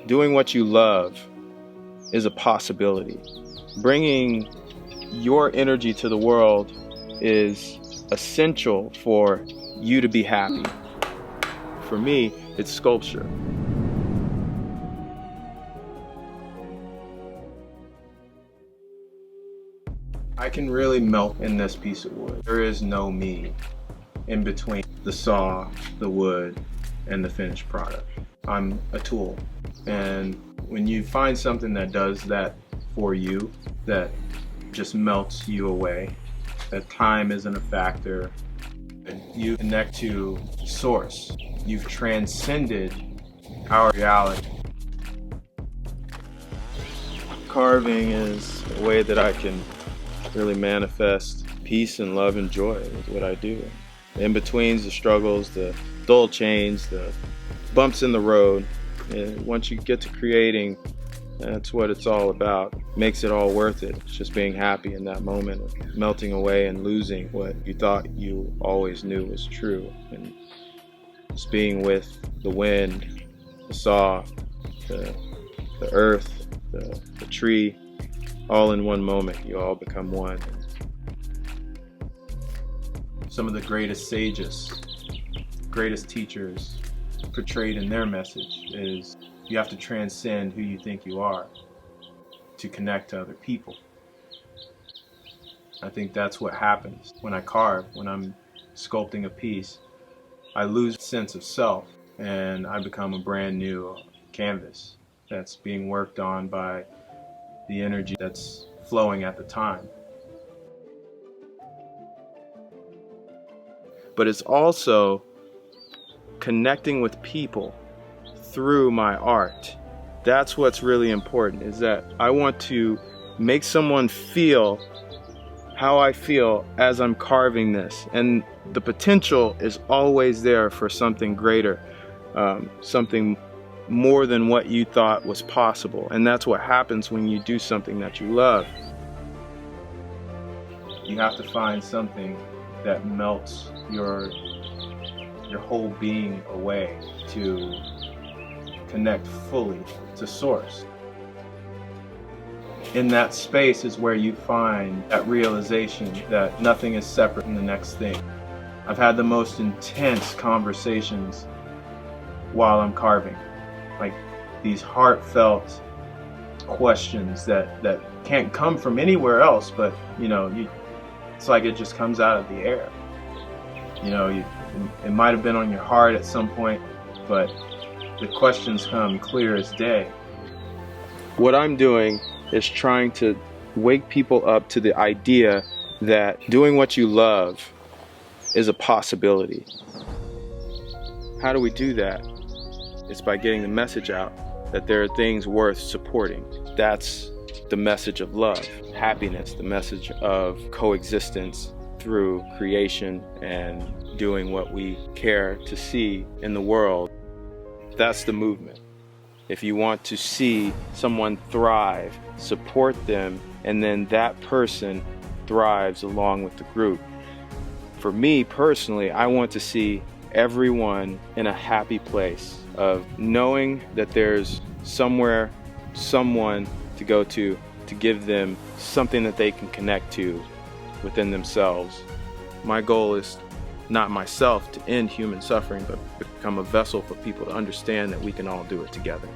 Doing what you love is a possibility. Bringing your energy to the world is essential for you to be happy. For me, it's sculpture. I can really melt in this piece of wood. There is no me in between the saw, the wood, and the finished product. I'm a tool. And when you find something that does that for you, that just melts you away, that time isn't a factor, you connect to source. You've transcended our reality. Carving is a way that I can really manifest peace and love and joy with what I do. The in-betweens, the struggles, the dull chains, the bumps in the road. And once you get to creating, that's what it's all about. Makes it all worth it. It's just being happy in that moment, of melting away and losing what you thought you always knew was true. And just being with the wind, the saw, the earth, the tree, all in one moment. You all become one. Some of the greatest sages, greatest teachers portrayed in their message is you have to transcend who you think you are to connect to other people. I think that's what happens when I carve, when I'm sculpting a piece. I lose sense of self and I become a brand new canvas that's being worked on by the energy that's flowing at the time. But it's also connecting with people through my art. That's what's really important, is that I want to make someone feel how I feel as I'm carving this. And the potential is always there for something greater, something more than what you thought was possible. And that's what happens when you do something that you love. You have to find something that melts your whole being away to connect fully to source. In that space is where you find that realization that nothing is separate from the next thing. I've had the most intense conversations while I'm carving. Like these heartfelt questions that can't come from anywhere else, but it's like it just comes out of the air. It might have been on your heart at some point, but the questions come clear as day. What I'm doing is trying to wake people up to the idea that doing what you love is a possibility. How do we do that? It's by getting the message out that there are things worth supporting. That's the message of love, happiness, the message of coexistence through creation and doing what we care to see in the world. That's the movement. If you want to see someone thrive, support them, and then that person thrives along with the group. For me personally, I want to see everyone in a happy place of knowing that there's somewhere, someone to go to give them something that they can connect to within themselves. My goal is not myself to end human suffering, but become a vessel for people to understand that we can all do it together.